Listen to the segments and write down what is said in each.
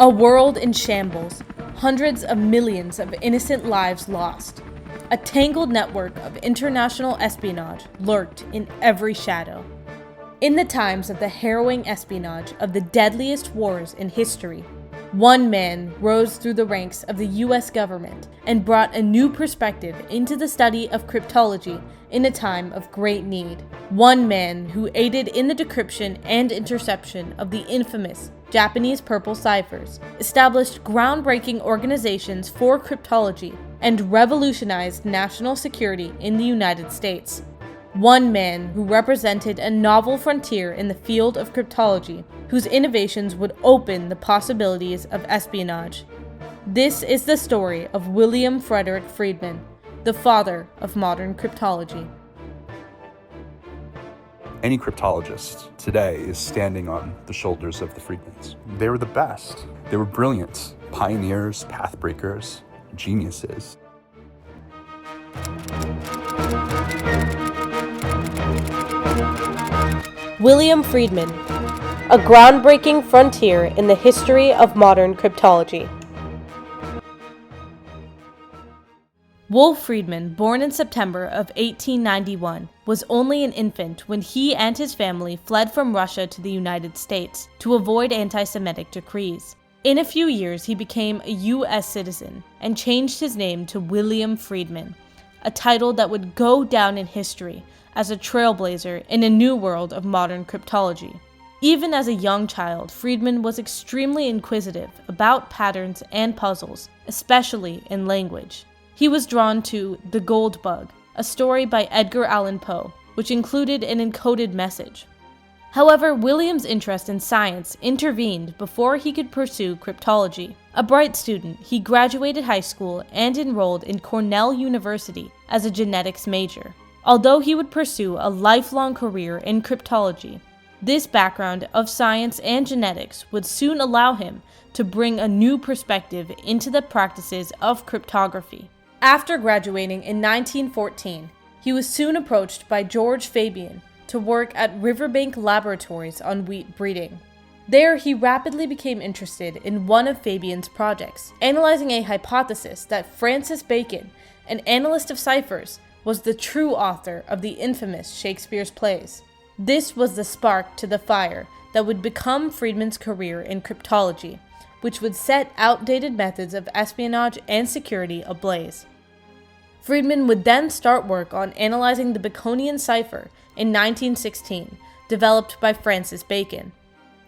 A world in shambles, hundreds of millions of innocent lives lost. A tangled network of international espionage lurked in every shadow. In the times of the harrowing espionage of the deadliest wars in history, one man rose through the ranks of the US government and brought a new perspective into the study of cryptology in a time of great need. One man who aided in the decryption and interception of the infamous Japanese purple ciphers, established groundbreaking organizations for cryptology, and revolutionized national security in the United States. One man who represented a novel frontier in the field of cryptology, whose innovations would open the possibilities of espionage. This is the story of William Frederick Friedman, the father of modern cryptology. Any cryptologist today is standing on the shoulders of the Friedmans. They were the best. They were brilliant, pioneers, pathbreakers, geniuses. William Friedman, a groundbreaking frontier in the history of modern cryptology. Wolf Friedman, born in September of 1891, was only an infant when he and his family fled from Russia to the United States to avoid anti-Semitic decrees. In a few years, he became a U.S. citizen and changed his name to William Friedman, a title that would go down in history as a trailblazer in a new world of modern cryptology. Even as a young child, Friedman was extremely inquisitive about patterns and puzzles, especially in language. He was drawn to The Gold Bug, a story by Edgar Allan Poe, which included an encoded message. However, William's interest in science intervened before he could pursue cryptology. A bright student, he graduated high school and enrolled in Cornell University as a genetics major. Although he would pursue a lifelong career in cryptology, this background of science and genetics would soon allow him to bring a new perspective into the practices of cryptography. After graduating in 1914, he was soon approached by George Fabian to work at Riverbank Laboratories on wheat breeding. There, he rapidly became interested in one of Fabian's projects, analyzing a hypothesis that Francis Bacon, an analyst of ciphers, was the true author of the infamous Shakespeare's plays. This was the spark to the fire that would become Friedman's career in cryptology, which would set outdated methods of espionage and security ablaze. Friedman would then start work on analyzing the Baconian cipher in 1916, developed by Francis Bacon.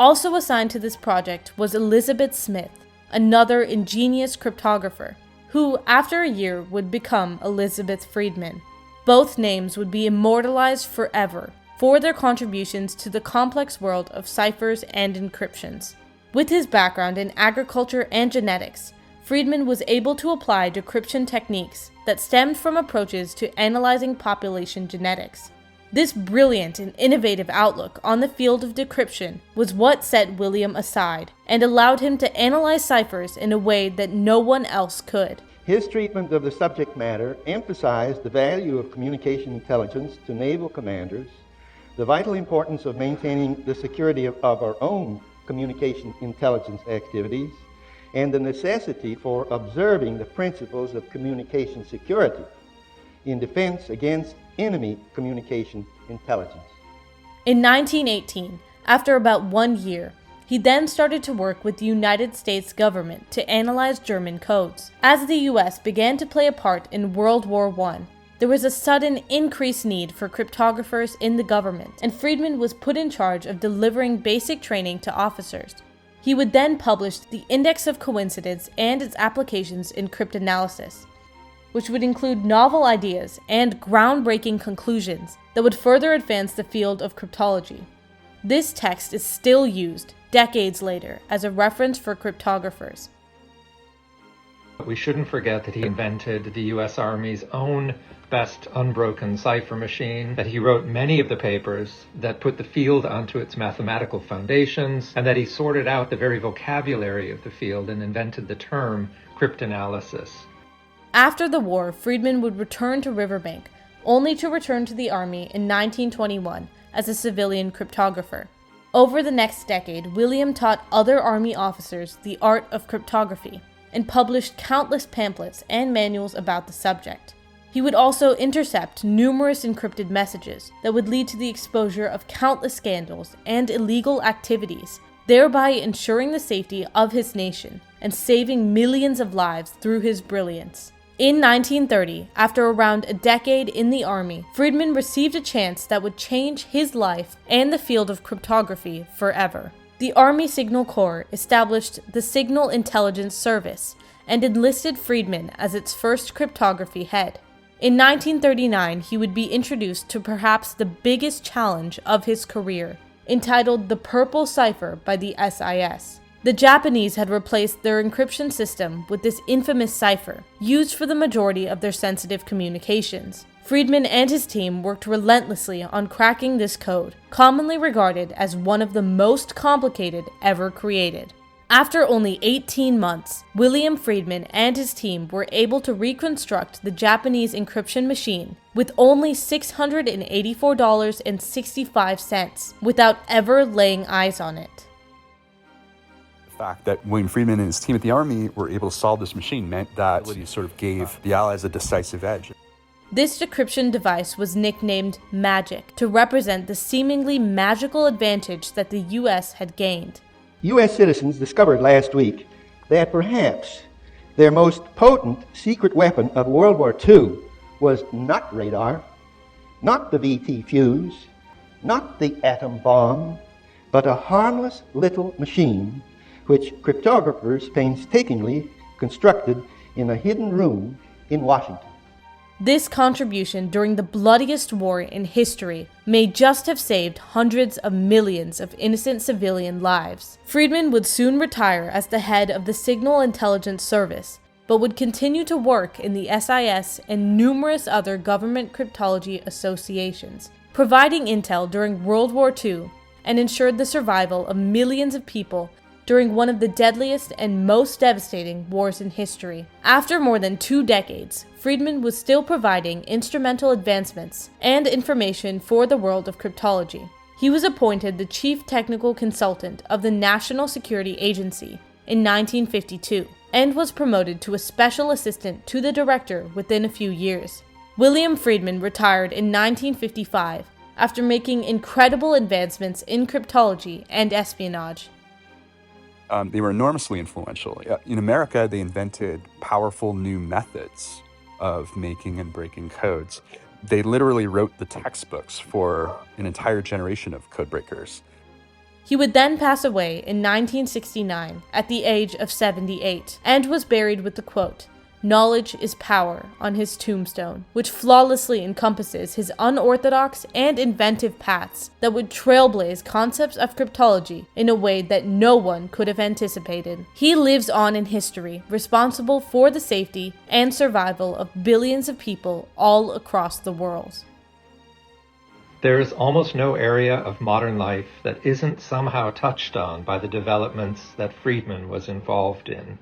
Also assigned to this project was Elizabeth Smith, another ingenious cryptographer, who, after a year, would become Elizabeth Friedman. Both names would be immortalized forever for their contributions to the complex world of ciphers and encryptions. With his background in agriculture and genetics, Friedman was able to apply decryption techniques that stemmed from approaches to analyzing population genetics. This brilliant and innovative outlook on the field of decryption was what set William aside and allowed him to analyze ciphers in a way that no one else could. His treatment of the subject matter emphasized the value of communication intelligence to naval commanders, the vital importance of maintaining the security of our own communication intelligence activities, and the necessity for observing the principles of communication security in defense against enemy communication intelligence. In 1918, after about 1 year, he then started to work with the United States government to analyze German codes. As the US began to play a part in World War I, there was a sudden increased need for cryptographers in the government, and Friedman was put in charge of delivering basic training to officers. He would then publish the Index of Coincidence and its applications in cryptanalysis, which would include novel ideas and groundbreaking conclusions that would further advance the field of cryptology. This text is still used decades later as a reference for cryptographers. We shouldn't forget that he invented the U.S. Army's own best unbroken cipher machine, that he wrote many of the papers that put the field onto its mathematical foundations, and that he sorted out the very vocabulary of the field and invented the term cryptanalysis. After the war, Friedman would return to Riverbank, only to return to the Army in 1921 as a civilian cryptographer. Over the next decade, William taught other Army officers the art of cryptography and published countless pamphlets and manuals about the subject. He would also intercept numerous encrypted messages that would lead to the exposure of countless scandals and illegal activities, thereby ensuring the safety of his nation and saving millions of lives through his brilliance. In 1930, after around a decade in the Army, Friedman received a chance that would change his life and the field of cryptography forever. The Army Signal Corps established the Signal Intelligence Service and enlisted Friedman as its first cryptography head. In 1939, he would be introduced to perhaps the biggest challenge of his career, entitled the Purple Cipher by the SIS. The Japanese had replaced their encryption system with this infamous cipher, used for the majority of their sensitive communications. Friedman and his team worked relentlessly on cracking this code, commonly regarded as one of the most complicated ever created. After only 18 months, William Friedman and his team were able to reconstruct the Japanese encryption machine with only $684.65 without ever laying eyes on it. The fact that William Friedman and his team at the Army were able to solve this machine meant that he sort of gave the Allies a decisive edge. This decryption device was nicknamed Magic to represent the seemingly magical advantage that the U.S. had gained. U.S. citizens discovered last week that perhaps their most potent secret weapon of World War II was not radar, not the VT fuse, not the atom bomb, but a harmless little machine which cryptographers painstakingly constructed in a hidden room in Washington. This contribution during the bloodiest war in history may just have saved hundreds of millions of innocent civilian lives. Friedman would soon retire as the head of the Signal Intelligence Service, but would continue to work in the SIS and numerous other government cryptology associations, providing intel during World War II and ensured the survival of millions of people during one of the deadliest and most devastating wars in history. After more than 2 decades, Friedman was still providing instrumental advancements and information for the world of cryptology. He was appointed the chief technical consultant of the National Security Agency in 1952 and was promoted to a special assistant to the director within a few years. William Friedman retired in 1955 after making incredible advancements in cryptology and espionage. They were enormously influential. In America, they invented powerful new methods of making and breaking codes. They literally wrote the textbooks for an entire generation of codebreakers. He would then pass away in 1969 at the age of 78 and was buried with the quote, "Knowledge is power," on his tombstone, which flawlessly encompasses his unorthodox and inventive paths that would trailblaze concepts of cryptology in a way that no one could have anticipated. He lives on in history, responsible for the safety and survival of billions of people all across the world. There is almost no area of modern life that isn't somehow touched on by the developments that Friedman was involved in.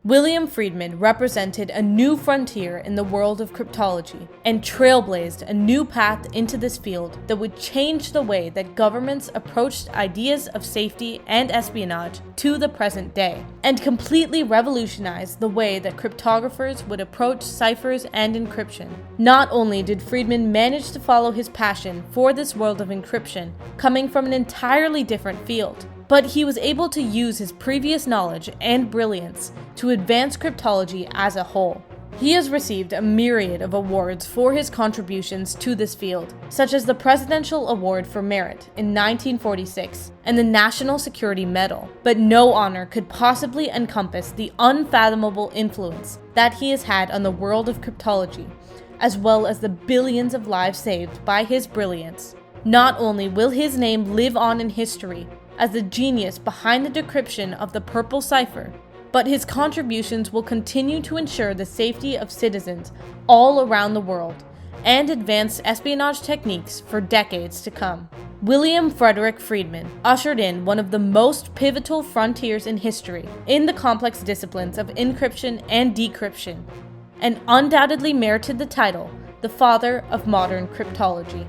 William Friedman represented a new frontier in the world of cryptology and trailblazed a new path into this field that would change the way that governments approached ideas of safety and espionage to the present day, and completely revolutionize the way that cryptographers would approach ciphers and encryption. Not only did Friedman manage to follow his passion for this world of encryption, coming from an entirely different field, but he was able to use his previous knowledge and brilliance to advance cryptology as a whole. He has received a myriad of awards for his contributions to this field, such as the Presidential Award for Merit in 1946 and the National Security Medal, but no honor could possibly encompass the unfathomable influence that he has had on the world of cryptology, as well as the billions of lives saved by his brilliance. Not only will his name live on in history as the genius behind the decryption of the Purple Cipher, but his contributions will continue to ensure the safety of citizens all around the world and advance espionage techniques for decades to come. William Frederick Friedman ushered in one of the most pivotal frontiers in history in the complex disciplines of encryption and decryption, and undoubtedly merited the title, the father of modern cryptology.